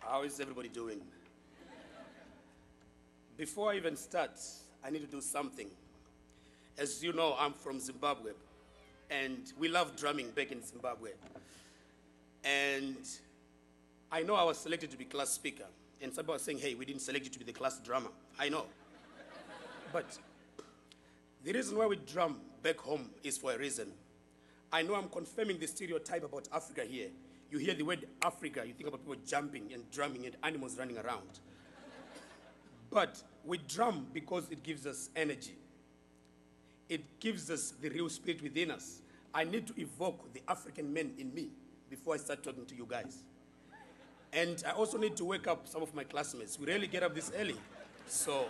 How is everybody doing? Before I even start, I need to do something. As you know, I'm from Zimbabwe, and we love drumming back in Zimbabwe. And I know I was selected to be class speaker, and some people are saying, hey, we didn't select you to be the class drummer. I know. But the reason why we drum back home is for a reason. I know I'm confirming the stereotype about Africa here. You hear the word Africa, you think about people jumping and drumming and animals running around. But we drum because it gives us energy. It gives us the real spirit within us. I need to evoke the African man in me before I start talking to you guys. And I also need to wake up some of my classmates. We rarely get up this early. So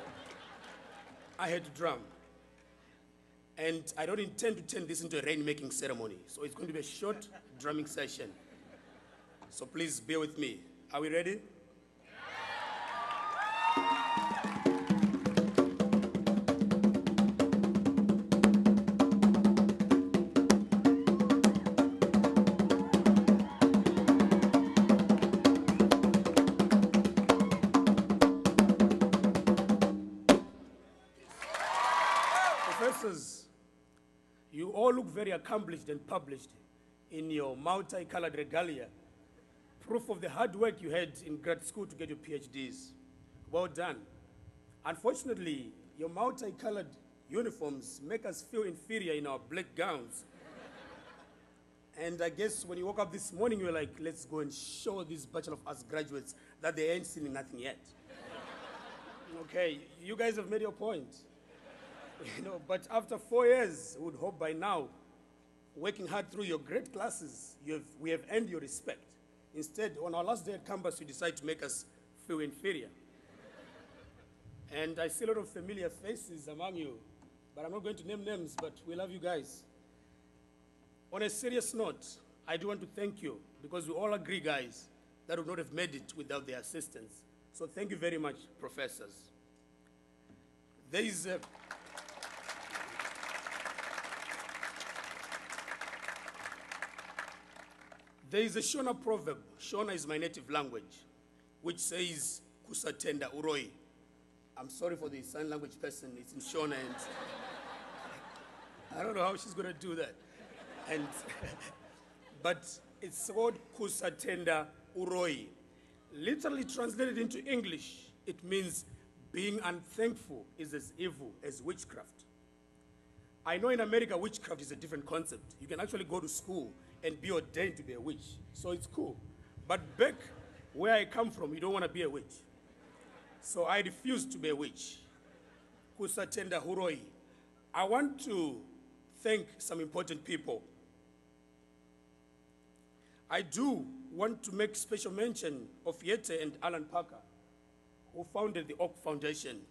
I had to drum. And I don't intend to turn this into a rain-making ceremony. So it's going to be a short drumming session. So please bear with me. Are we ready? Professors, you all look very accomplished and published in your multicolored regalia. Proof of the hard work you had in grad school to get your PhDs. Well done. Unfortunately, your multicolored uniforms make us feel inferior in our black gowns. And I guess when you woke up this morning, you were like, let's go and show this batch of us graduates that they ain't seen nothing yet. Okay, you guys have made your point. But after 4 years, we would hope by now, working hard through your great classes, we have earned your respect. Instead, on our last day at campus, you decide to make us feel inferior. And I see a lot of familiar faces among you, but I'm not going to name names, but we love you guys. On a serious note, I do want to thank you, because we all agree, guys, that we would not have made it without their assistance. So thank you very much, professors. There is a Shona proverb, Shona is my native language, which says, kusatenda uroi. I'm sorry for the sign language person, it's in Shona, and I don't know how she's going to do that. But it's called kusatenda uroi. Literally translated into English, it means being unthankful is as evil as witchcraft. I know in America, witchcraft is a different concept. You can actually go to school and be ordained to be a witch. So it's cool. But back where I come from, you don't want to be a witch. So I refuse to be a witch. Kusatenda huroi. I want to thank some important people. I do want to make special mention of Yete and Alan Parker, who founded the Oak Foundation.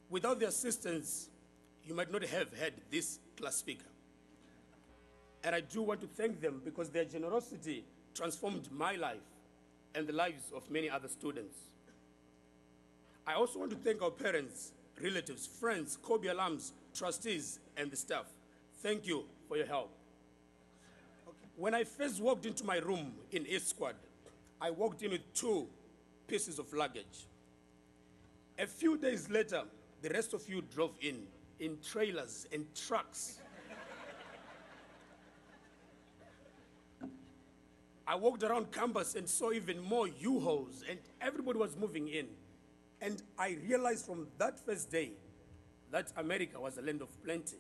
Without their assistance, you might not have had this class speaker. And I do want to thank them because their generosity transformed my life and the lives of many other students. I also want to thank our parents, relatives, friends, Kobe alums, trustees, and the staff. Thank you for your help. When I first walked into my room in East Squad, I walked in with 2 pieces of luggage. A few days later, the rest of you drove in trailers and trucks. I walked around campus and saw even more U-Hauls, and everybody was moving in. And I realized from that first day that America was a land of plenty.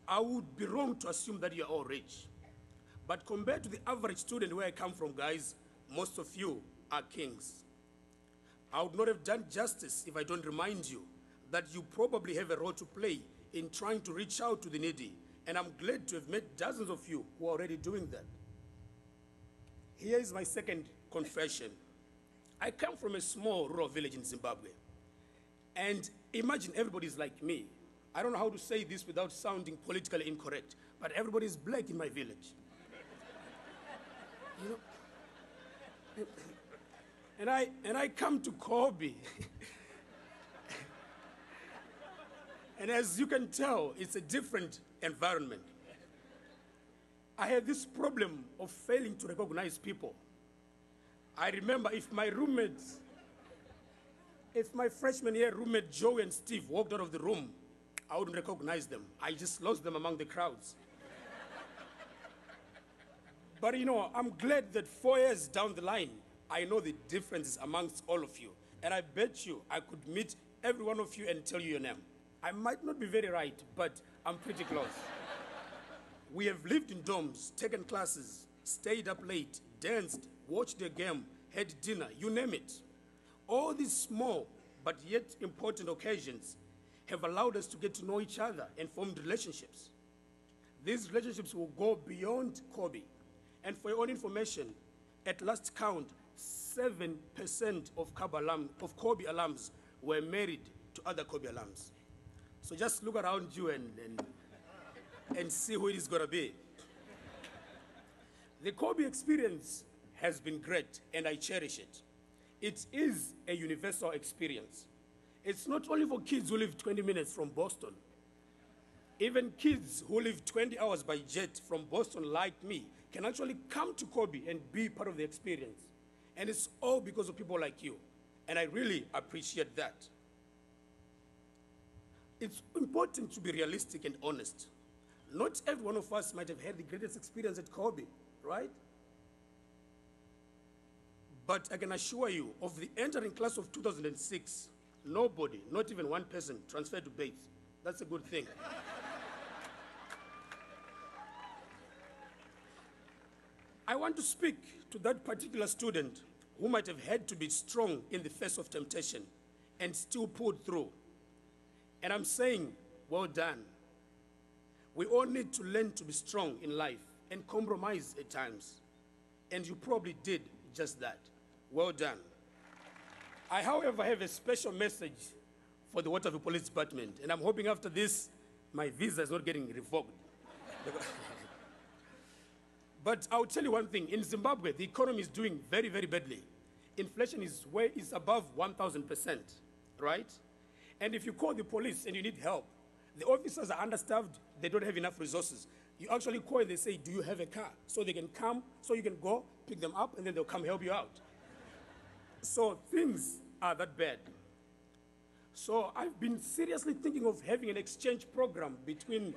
I would be wrong to assume that you're all rich. But compared to the average student where I come from, guys, most of you are kings. I would not have done justice if I don't remind you that you probably have a role to play in trying to reach out to the needy. And I'm glad to have met dozens of you who are already doing that. Here is my second confession. I come from a small rural village in Zimbabwe. And imagine everybody's like me. I don't know how to say this without sounding politically incorrect, but everybody's black in my village. And I come to Kobe. And as you can tell, it's a different environment. I had this problem of failing to recognize people. I remember if my freshman year roommate Joe and Steve walked out of the room, I wouldn't recognize them. I just lost them among the crowds. But you know, I'm glad that 4 years down the line, I know the differences amongst all of you. And I bet you I could meet every one of you and tell you your name. I might not be very right, but I'm pretty close. We have lived in dorms, taken classes, stayed up late, danced, watched a game, had dinner, you name it. All these small but yet important occasions have allowed us to get to know each other and formed relationships. These relationships will go beyond Kobe. And for your own information, at last count, 7% of Kobe alums were married to other Kobe alums. So just look around you and see who it is going to be. The Kobe experience has been great, and I cherish it. It is a universal experience. It's not only for kids who live 20 minutes from Boston. Even kids who live 20 hours by jet from Boston, like me, can actually come to Kobe and be part of the experience. And it's all because of people like you. And I really appreciate that. It's important to be realistic and honest. Not every one of us might have had the greatest experience at Kobe, right? But I can assure you, of the entering class of 2006, nobody, not even one person, transferred to Bates. That's a good thing. I want to speak to that particular student who might have had to be strong in the face of temptation and still pulled through. And I'm saying, well done. We all need to learn to be strong in life and compromise at times. And you probably did just that. Well done. I, however, have a special message for the Waterville Police Department, and I'm hoping after this, my visa is not getting revoked. But I'll tell you one thing. In Zimbabwe, the economy is doing very, very badly. Inflation is above 1,000%, right? And if you call the police and you need help, the officers are understaffed, they don't have enough resources. You actually call and they say, do you have a car? So they can come, so you can go, pick them up, and then they'll come help you out. So things are that bad. So I've been seriously thinking of having an exchange program between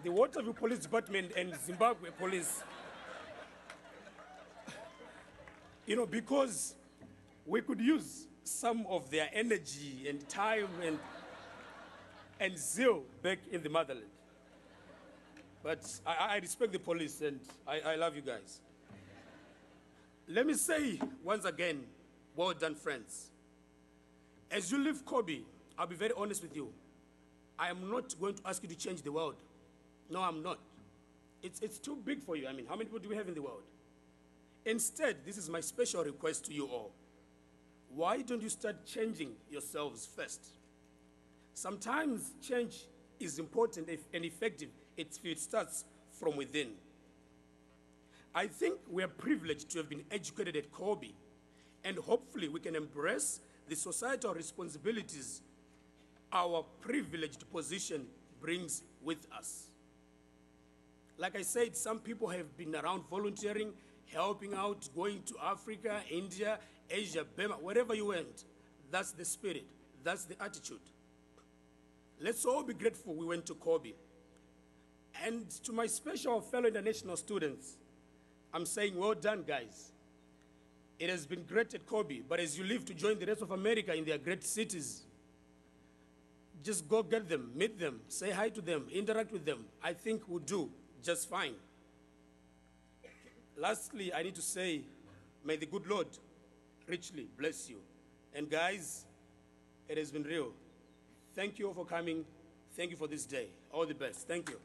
the Waterville Police Department and Zimbabwe Police. You know, because we could use some of their energy and time and zeal back in the motherland. But I respect the police, and I love you guys. Let me say once again, well done, friends. As you leave Kobe, I'll be very honest with you. I am not going to ask you to change the world. No, I'm not. It's too big for you. I mean, how many people do we have in the world? Instead, this is my special request to you all. Why don't you start changing yourselves first? Sometimes change is important and effective if it starts from within. I think we are privileged to have been educated at Kobe, and hopefully we can embrace the societal responsibilities our privileged position brings with us. Like I said, some people have been around volunteering, helping out, going to Africa, India, Asia, Burma, wherever you went. That's the spirit, that's the attitude. Let's all be grateful we went to Kobe. And to my special fellow international students, I'm saying well done, guys. It has been great at Kobe, but as you leave to join the rest of America in their great cities, just go get them, meet them, say hi to them, interact with them. I think we'll do just fine. Lastly, I need to say, may the good Lord richly bless you. And guys, it has been real. Thank you all for coming. Thank you for this day. All the best. Thank you.